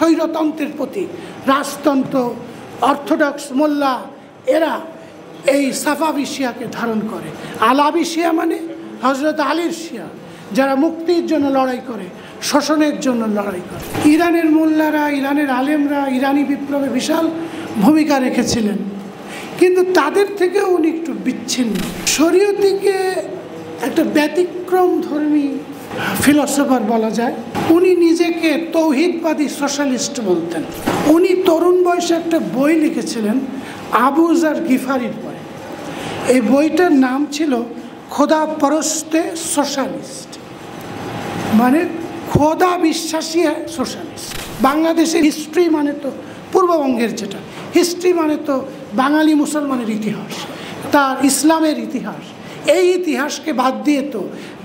স্বৈরতন্ত্রের প্রতি রাজতন্ত্র, অর্থোডক্স মোল্লা এরা এই সাফাভি শিয়াকে ধারণ করে। আলাবি শিয়া মানে হজরত আলীর শিয়া, যারা মুক্তির জন্য লড়াই করে, শোষণের জন্য লড়াই করে। ইরানের মোল্লারা, ইরানের আলেমরা ইরানি বিপ্লবে বিশাল ভূমিকা রেখেছিলেন, কিন্তু তাদের থেকেও উনি একটু বিচ্ছিন্ন। শরীয়তিকে একটা ব্যতিক্রম ধর্মী ফিলসফার বলা যায়। উনি নিজেকে তৌহিদবাদী সোশ্যালিস্ট বলতেন। উনি তরুণ বয়সে একটা বই লিখেছিলেন আবু যার গিফারির পরে। এই বইটার নাম ছিল খোদা পরস্তে সোশ্যালিস্ট, মানে খোদা বিশ্বাসী সোশ্যালিস্ট। বাংলাদেশের হিস্ট্রি মানে তো পূর্ববঙ্গের যেটা হিস্ট্রি মানে তো বাঙালি মুসলমানের ইতিহাস, তার ইসলামের ইতিহাস। এই ইতিহাসকে বাদ দিয়ে তো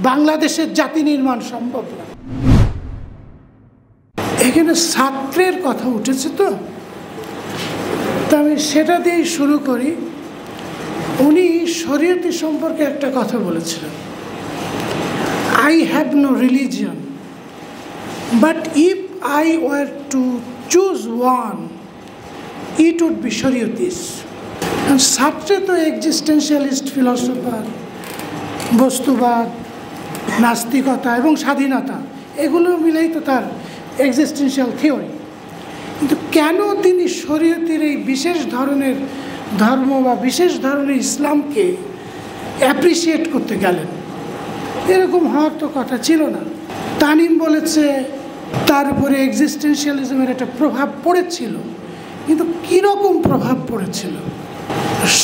বাংলাদেশের জাতি নির্মাণ সম্ভব না। এখানে ছাত্রের কথা উঠেছে, তো আমি সেটা দিয়েই শুরু করি। উনি শরীয়তি সম্পর্কে একটা কথা বলেছিলেন, I have no religion, but if I were to choose one, it would be শরীয়তিস। ছাত্রে তো এক্সিস্টেন্সিয়ালিস্ট ফিলসফার, বস্তুবাদ, নাস্তিকতা এবং স্বাধীনতা, এগুলো মিলেই তো তার এক্সিস্টেন্সিয়াল থিওরি। কিন্তু কেন তিনি শরীয়তের এই বিশেষ ধরনের ধর্ম বা বিশেষ ধরনের ইসলামকে অ্যাপ্রিসিয়েট করতে গেলেন? এরকম হওয়ার তো কথা ছিল না। তানিম বলেছে তার উপরে এক্সিস্টেন্সিয়ালিজমের একটা প্রভাব পড়েছিল, কিন্তু কীরকম প্রভাব পড়েছিল?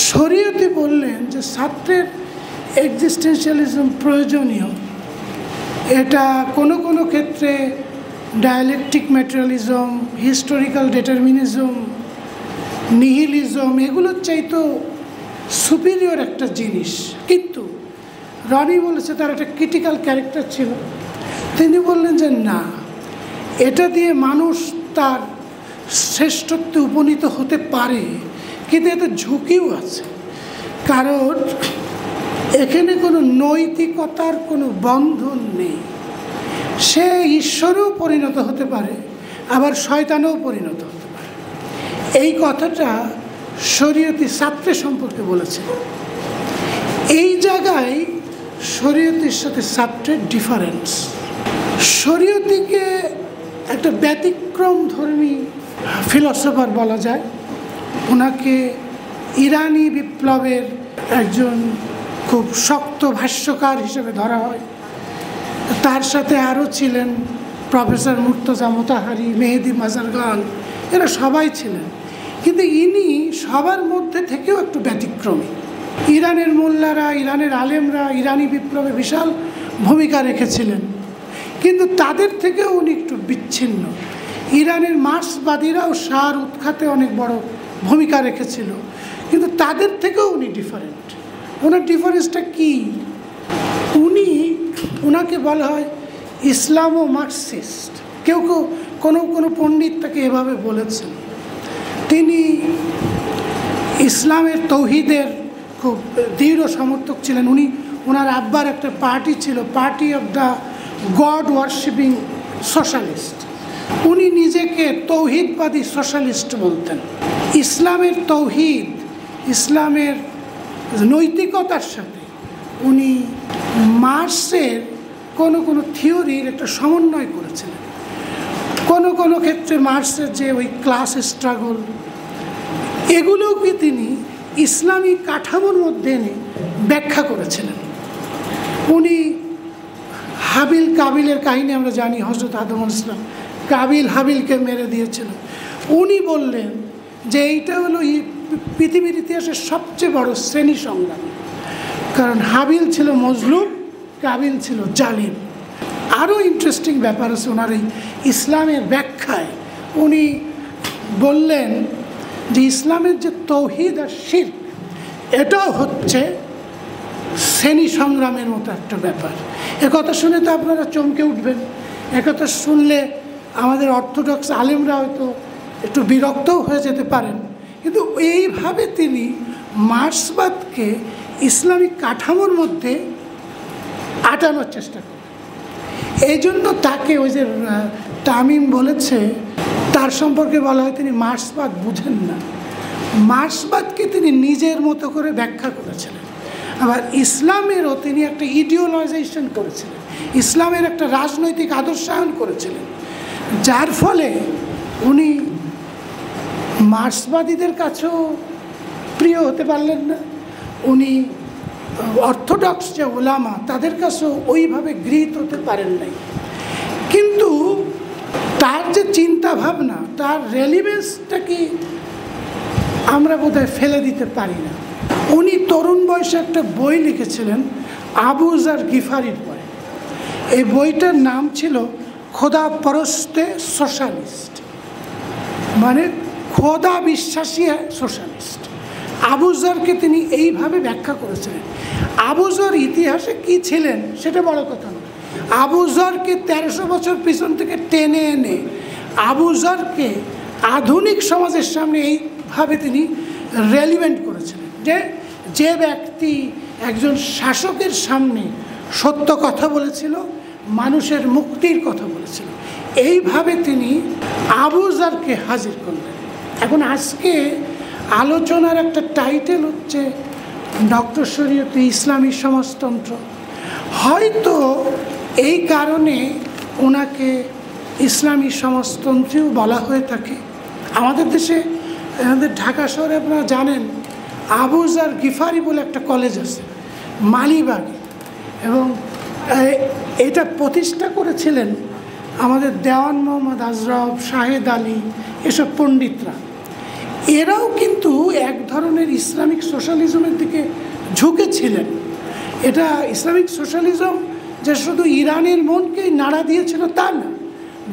শরীয়তে বললেন যে ছাত্রের এক্সিস্টেন্সিয়ালিজম প্রয়োজনীয়। এটা কোনো কোনো ক্ষেত্রে dialectic materialism, historical determinism, nihilism এগুলোর চাইতো সুপিরিয়র একটা জিনিস। কিন্তু রনি বলেছে তার একটা ক্রিটিক্যাল ক্যারেক্টার ছিল। তিনি বললেন যে না, এটা দিয়ে মানুষ তার শ্রেষ্ঠত্বে উপনীত হতে পারে, কিন্তু এতে ঝুঁকিও আছে। কারণ এখানে কোনো নৈতিকতার কোনো বন্ধন নেই। সে ঈশ্বরেও পরিণত হতে পারে, আবার শয়তানেও পরিণত হতে পারে। এই কথাটা শরীয়তি ছাত্রের সম্পর্কে বলেছে। এই জায়গায় শরীয়তির সাথে ছাত্রের ডিফারেন্স। শরীয়তিকে একটা ব্যতিক্রম ধর্মী ফিলসফার বলা যায়। ওনাকে ইরানি বিপ্লবের একজন খুব শক্ত ভাষ্যকার হিসেবে ধরা হয়। তার সাথে আরও ছিলেন প্রফেসর মুর্তজা মোতাহারি, মেহেদি মাজারগান, এরা সবাই ছিলেন। কিন্তু ইনি সবার মধ্যে থেকেও একটু ব্যতিক্রমী। ইরানের মোল্লারা, ইরানের আলেমরা ইরানি বিপ্লবে বিশাল ভূমিকা রেখেছিলেন, কিন্তু তাদের থেকেও উনি একটু বিচ্ছিন্ন। ইরানের মার্ক্সবাদীরাও সার উৎখাতে অনেক বড় ভূমিকা রেখেছিল, কিন্তু তাদের থেকেও উনি ডিফারেন্ট। ওনার ডিফারেন্সটা কী? ওনাকে বলা হয় ইসলাম ও মার্কসিস্ট। কেউ কেউ কোনো পণ্ডিত তাকে এভাবে বলেছেন। তিনি ইসলামের তৌহিদের খুব দৃঢ় সমর্থক ছিলেন। ওনার আব্বার একটা পার্টি ছিল, party of the god worshipping socialist. উনি নিজেকে তৌহিদবাদী সোশ্যালিস্ট বলতেন। ইসলামের তৌহিদ, ইসলামের নৈতিকতার সাথে উনি মার্ক্সের কোনো থিওরির একটা সমন্বয় করেছিলেন। কোনো ক্ষেত্রে মার্ক্সের যে ওই ক্লাস স্ট্রাগল, এগুলোকে তিনি ইসলামী কাঠামোর মধ্যে এনে ব্যাখ্যা করেছিলেন। উনি হাবিল কাবিলের কাহিনী আমরা জানি, হযরত আদম আলাইহিস সালাম কাবিল হাবিলকে মেরে দিয়েছিলেন। উনি বললেন যে এইটা হলো পৃথিবীর ইতিহাসের সবচেয়ে বড় শ্রেণী সংগ্রাম, কারণ হাবিল ছিল মজলুম, কাবিল ছিল জালিম। আরও ইন্টারেস্টিং ব্যাপার আছে ওনার এই ইসলামের ব্যাখ্যায়। উনি বললেন যে ইসলামের যে তৌহিদ আর শিরক, এটাও হচ্ছে শ্রেণী সংগ্রামের মতো একটা ব্যাপার। একথা শুনে তো আপনারা চমকে উঠবেন। একথা শুনলে আমাদের অর্থোডক্স আলেমরা হয়তো একটু বিরক্তও হয়ে যেতে পারেন, কিন্তু এইভাবে তিনি মার্ক্সবাদকে ইসলামিক কাঠামোর মধ্যে আটানোর চেষ্টা করেন। এই জন্য তাকে ওই যে তামিম বলেছে তার সম্পর্কে বলা হয় তিনি মার্ক্সবাদ বুঝেন না। মার্ক্সবাদকে তিনি নিজের মতো করে ব্যাখ্যা করেছিলেন। আবার ইসলামেরও তিনি একটা ইডিওলজাইজেশন করেছিলেন, ইসলামের একটা রাজনৈতিক আদর্শায়ন করেছিলেন, যার ফলে উনি মার্ক্সবাদীদের কাছেও প্রিয় হতে পারলেন না। উনি অর্থোডক্স যে ওলামা তাদের কাছেও ওইভাবে গৃহীত হতে পারেন নাই। কিন্তু তার যে চিন্তা ভাবনা, তার রেলিভেন্সটা কি আমরা বোধহয় ফেলে দিতে পারি না। উনি তরুণ বয়সে একটা বই লিখেছিলেন আবু যর গিফারির পরে। এই বইটার নাম ছিল খোদা পরস্তে সোশ্যালিস্ট, মানে খোদা বিশ্বাসী সোশ্যালিস্ট। আবু যরকে তিনি এইভাবে ব্যাখ্যা করেছিলেন। আবু যর ইতিহাসে কি ছিলেন সেটা বড় কথা নয়। আবু যরকে 1300 বছর পিছন থেকে টেনে এনে আবু যরকে আধুনিক সমাজের সামনে এইভাবে তিনি রেলিভেন্ট করেছিলেন যে যে ব্যক্তি একজন শাসকের সামনে সত্য কথা বলেছিল, মানুষের মুক্তির কথা বলেছিল, এইভাবে তিনি আবু যরকে হাজির করলেন। এখন আজকে আলোচনার একটা টাইটেল হচ্ছে ডক্টর শরীয়তে ইসলামী সমাজতন্ত্র। হয়তো এই কারণে ওনাকে ইসলামী সমাজতন্ত্রীও বলা হয়ে থাকে। আমাদের দেশে, আমাদের ঢাকা শহরে আপনারা জানেন আবু যর গিফারি বলে একটা কলেজ আছে মালিবাগে, এবং এটা প্রতিষ্ঠা করেছিলেন আমাদের দেওয়ান মোহাম্মদ আজরফ, শাহেদ আলী, এসব পণ্ডিতরা। এরাও কিন্তু এক ধরনের ইসলামিক সোশ্যালিজমের দিকে ঝুঁকেছিলেন। এটা ইসলামিক সোশ্যালিজম যে শুধু ইরানের মনকেই নাড়া দিয়েছিল তা না,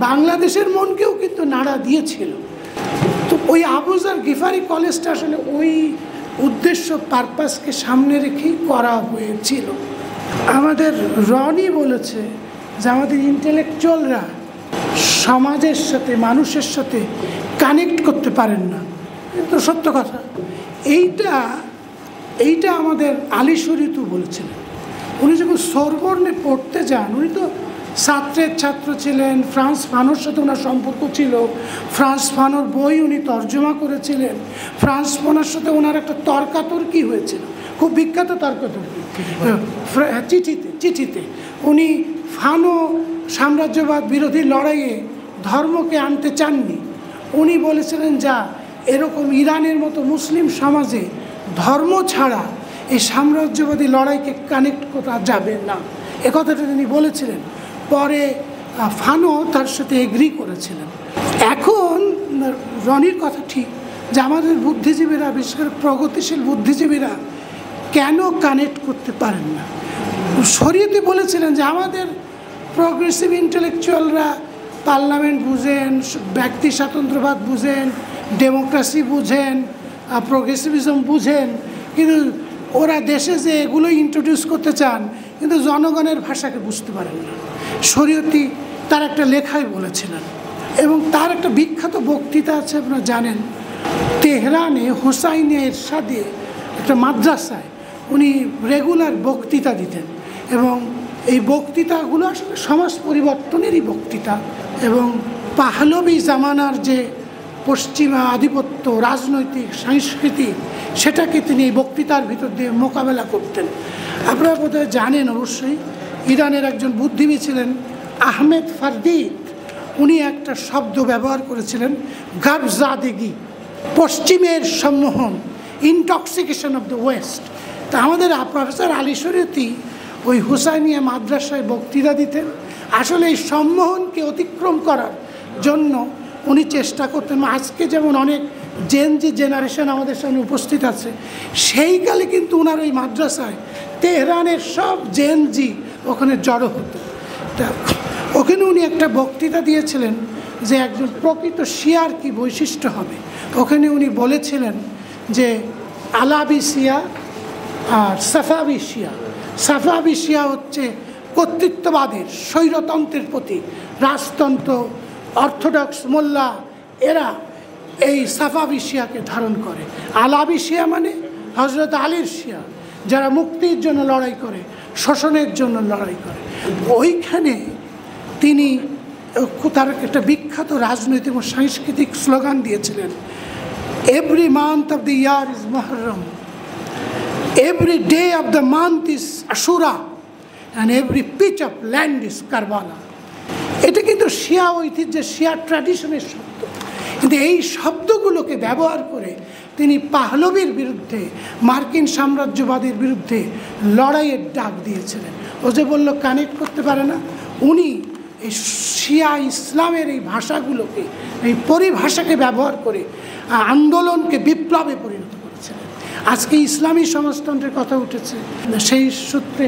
বাংলাদেশের মনকেও কিন্তু নাড়া দিয়েছিল। তো ওই আবু যর গিফারি কলেজটা আসলে ওই উদ্দেশ্য পারপাসকে সামনে রেখেই করা হয়েছিল। আমাদের রনি বলেছে যে আমাদের ইন্টেলেকচুয়ালরা সমাজের সাথে, মানুষের সাথে কানেক্ট করতে পারেন না। কিন্তু সত্য কথা, এইটা আমাদের আলী শরীয়তও বলেছিলেন। উনি যখন সোরবর্নে পড়তে যান, উনি তো ছাত্রের ছাত্র ছিলেন, ফ্রান্স ফানোর সাথে ওনার সম্পর্ক ছিল, ফ্রান্স ফানোর বই উনি তর্জমা করেছিলেন, ফ্রান্স ফানোর সাথে ওনার একটা তর্কাতর্কি হয়েছিল, খুব বিখ্যাত তর্কাতর্কি, চিঠিতে উনি ফানো সাম্রাজ্যবাদ বিরোধী লড়াইয়ে ধর্মকে আনতে চাননি। উনি বলেছিলেন যা এরকম ইরানের মতো মুসলিম সমাজে ধর্ম ছাড়া এই সাম্রাজ্যবাদী লড়াইকে কানেক্ট করা যাবে না, এ কথাটা তিনি বলেছিলেন। পরে ফানো তার সাথে এগ্রি করেছিলেন। এখন রনির কথা ঠিক যে আমাদের বুদ্ধিজীবীরা, বিশেষ করে প্রগতিশীল বুদ্ধিজীবীরা কেন কানেক্ট করতে পারেন না। শরীয়তে বলেছিলেন যে আমাদের প্রগ্রেসিভ ইন্টেলেকচুয়ালরা পার্লামেন্ট বুঝেন, ব্যক্তি স্বাতন্ত্র্যবাদ বুঝেন, ডেমোক্রেসি বুঝেন, প্রগ্রেসিভিজম বুঝেন, কিন্তু ওরা দেশে যে এগুলো ইন্ট্রোডিউস করতে চান কিন্তু জনগণের ভাষাকে বুঝতে পারেন না। শরীয়তি তার একটা লেখায় বলেছিলেন, এবং তার একটা বিখ্যাত বক্তৃতা আছে, আপনারা জানেন, তেহরানে হোসাইনে এরশাদে একটা মাদ্রাসায় উনি রেগুলার বক্তৃতা দিতেন, এবং এই বক্তৃতাগুলো আসলে সমাজ পরিবর্তনেরই বক্তৃতা। এবং পাহলবি জামানার যে পশ্চিমা আধিপত্য, রাজনৈতিক, সাংস্কৃতিক, সেটাকে তিনি এই বক্তৃতার ভিতর দিয়ে মোকাবেলা করতেন। আপনারা বোধহয় জানেন অবশ্যই, ইরানের একজন বুদ্ধিজীবী ছিলেন আহমেদ ফারদিদ। উনি একটা শব্দ ব্যবহার করেছিলেন গার্বজাদেগি, পশ্চিমের সম্মোহন, ইনটক্সিকেশন অফ দ্য ওয়েস্ট। তা আমাদের প্রফেসর আলী শরীয়তি ওই হুসাইনিয়া মাদ্রাসায় বক্তৃতা দিতেন। আসলে এই সম্মোহনকে অতিক্রম করার জন্য উনি চেষ্টা করতেন। আজকে যেমন অনেক জেনজি জেনারেশন আমাদের সামনে উপস্থিত আছে, সেইকালে কিন্তু ওনার ওই মাদ্রাসায় তেহরানের সব জেনজি ওখানে জড়ো হতো। তা ওখানে উনি একটা বক্তৃতা দিয়েছিলেন যে একজন প্রকৃত শিয়ার কি বৈশিষ্ট্য হবে। ওখানে উনি বলেছিলেন যে আলাবি শিয়া আর সাফাবি শিয়া। সাফাবি শিয়া হচ্ছে কর্তৃত্ববাদের, স্বৈরতন্ত্রের প্রতি, রাজতন্ত্র, অর্থোডক্স মোল্লা, এরা এই সাফাবি শিয়াকে ধারণ করে। আলাবি শিয়া মানে হজরত আলীর শিয়া, যারা মুক্তির জন্য লড়াই করে, শোষণের জন্য লড়াই করে। ওইখানে তিনি তার একটা বিখ্যাত রাজনৈতিক ও সাংস্কৃতিক স্লোগান দিয়েছিলেন, every month of the year is Muharram, every day of the month is Ashura, and every piece of land is Karbala. এটা কিন্তু শিয়া ঐতিহ্যের, শিয়া ট্র্যাডিশনের শব্দ, কিন্তু এই শব্দগুলোকে ব্যবহার করে তিনি পাহলবির বিরুদ্ধে, মার্কিন সাম্রাজ্যবাদের বিরুদ্ধে লড়াইয়ের ডাক দিয়েছিলেন। ও যে বলল কানেক্ট করতে পারে না, উনি এই শিয়া ইসলামের এই ভাষাগুলোকে, এই পরিভাষাকে ব্যবহার করে আন্দোলনকে বিপ্লবে পরিণত করেছিলেন। আজকে ইসলামী সমাজতন্ত্রের কথা উঠেছে, সেই সূত্রে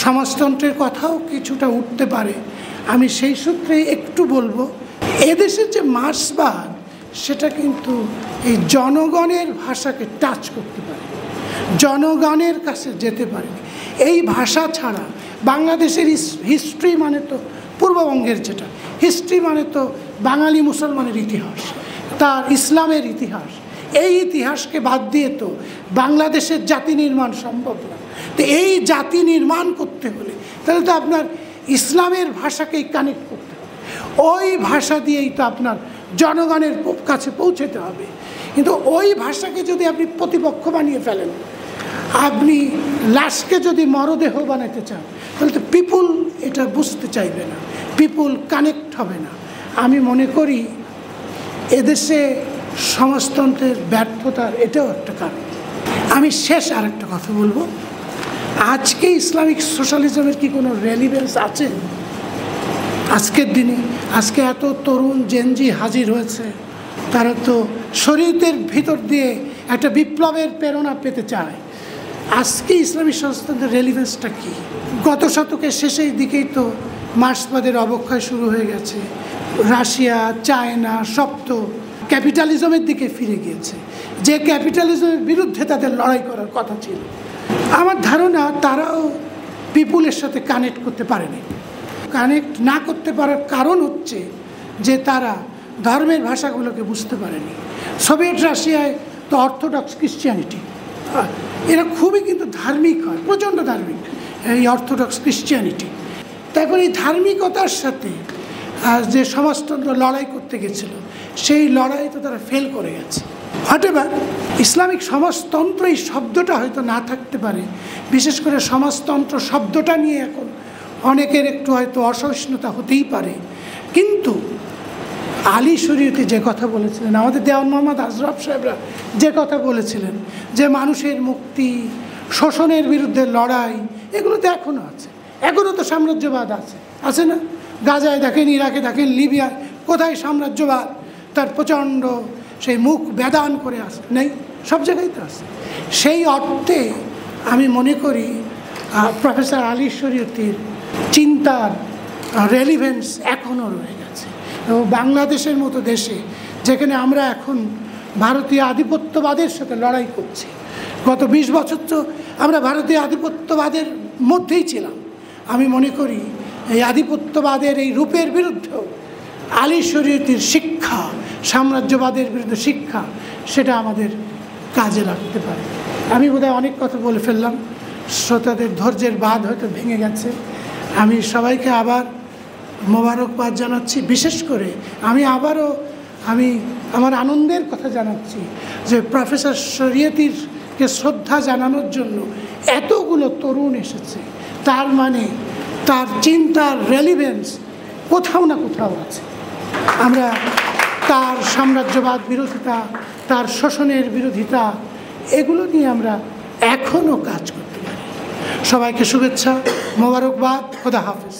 সমাজতন্ত্রের কথাও কিছুটা উঠতে পারে। আমি সেই সূত্রে একটু বলবো, এদেশের যে মার্ক্সবাদ সেটা কিন্তু এই জনগণের ভাষাকে টাচ করতে পারে, জনগণের কাছে যেতে পারে। এই ভাষা ছাড়া বাংলাদেশের হিস্ট্রি মানে তো পূর্ববঙ্গের যেটা হিস্ট্রি মানে তো বাঙালি মুসলমানের ইতিহাস, তার ইসলামের ইতিহাস, এই ইতিহাসকে বাদ দিয়ে তো বাংলাদেশের জাতি নির্মাণ সম্ভব না। তো এই জাতি নির্মাণ করতে হলে তাহলে তো আপনার ইসলামের ভাষাকেই কানেক্ট করতে হবে, ওই ভাষা দিয়েই তো আপনার জনগণের কাছে পৌঁছতে হবে। কিন্তু ওই ভাষাকে যদি আপনি প্রতিপক্ষ বানিয়ে ফেলেন, আপনি লাশকে যদি মরদেহ বানাতে চান, তাহলে তো পিপুল এটা বুঝতে চাইবে না, পিপুল কানেক্ট হবে না। আমি মনে করি এদেশে সমাজতন্ত্রের ব্যর্থতার এটাও একটা কারণ। আমি শেষ আর একটা কথা বলবো, আজকে ইসলামিক সোশ্যালিজমের কি কোনো রেলিভেন্স আছে আজকের দিনে? আজকে এত তরুণ জেনজি হাজির হয়েছে, তারা তো শরীয়তের ভিতর দিয়ে একটা বিপ্লবের প্রেরণা পেতে চায়। আজকে ইসলামী সমাজতন্ত্রের রেলিভেন্সটা কি? গত শতকের শেষের দিকেই তো মার্ক্সবাদের অবক্ষয় শুরু হয়ে গেছে, রাশিয়া, চায়না সব তো ক্যাপিটালিজমের দিকে ফিরে গিয়েছে, যে ক্যাপিটালিজমের বিরুদ্ধে তাদের লড়াই করার কথা ছিল। আমার ধারণা তারাও পিপুলের সাথে কানেক্ট করতে পারেনি। কানেক্ট না করতে পারার কারণ হচ্ছে যে তারা ধর্মের ভাষাগুলোকে বুঝতে পারেনি। সোভিয়েত রাশিয়ায় তো অর্থোডক্স ক্রিশ্চিয়ানিটি, এরা খুবই কিন্তু ধার্মিক হয়, প্রচণ্ড ধার্মিক এই অর্থোডক্স ক্রিশ্চিয়ানিটি। তারপর এই ধার্মিকতার সাথে যে সমাজতন্ত্র লড়াই করতে গেছিল, সেই লড়াই তো তারা ফেল করে গেছে। হোয়াটএভার, ইসলামিক সমাজতন্ত্র এই শব্দটা হয়তো না থাকতে পারে, বিশেষ করে সমাজতন্ত্র শব্দটা নিয়ে এখন অনেকের একটু হয়তো অসহিষ্ণুতা হতেই পারে, কিন্তু আলী শরীয়তে যে কথা বলেছিলেন, আমাদের দেওয়ান মোহাম্মদ আশরাফ সাহেবরা যে কথা বলেছিলেন, যে মানুষের মুক্তি, শোষণের বিরুদ্ধে লড়াই, এগুলো তো এখনও আছে। এখনও তো সাম্রাজ্যবাদ আছে না? গাজায় দেখেন, ইরাকে দেখেন, লিবিয়ায়, কোথায় সাম্রাজ্যবাদ তার প্রচণ্ড সেই মুখ বেদান করে আসে? নেই, সব জায়গায় তো আছে। সেই অর্থে আমি মনে করি প্রফেসর আলী শরীয়তির চিন্তার রেলিভেন্স এখনও রয়ে গেছে। এবং বাংলাদেশের মতো দেশে, যেখানে আমরা এখন ভারতীয় আধিপত্যবাদের সাথে লড়াই করছি, গত 20 বছর তো আমরা ভারতীয় আধিপত্যবাদের মধ্যেই ছিলাম। আমি মনে করি এই আধিপত্যবাদের এই রূপের বিরুদ্ধেও আলী শরীয়তির শিক্ষা, সাম্রাজ্যবাদের বিরুদ্ধে শিক্ষা, সেটা আমাদের কাজে লাগতে পারে। আমি বোধহয় অনেক কথা বলে ফেললাম, শ্রোতাদের ধৈর্যের বাঁধ হয়তো ভেঙে গেছে। আমি সবাইকে আবার মোবারকবাদ জানাচ্ছি। বিশেষ করে আমি আমার আনন্দের কথা জানাচ্ছি যে প্রফেসর শরীয়তিকে শ্রদ্ধা জানানোর জন্য এতগুলো তরুণ এসেছে। তার মানে তার চিন্তার রেলিভেন্স কোথাও না কোথাও আছে। আমরা তার সাম্রাজ্যবাদ বিরোধিতা, তার শোষণের বিরোধিতা, এগুলো নিয়ে আমরা এখনও কাজ করতে পারি। সবাইকে শুভেচ্ছা, মোবারকবাদ, খোদা হাফেজ।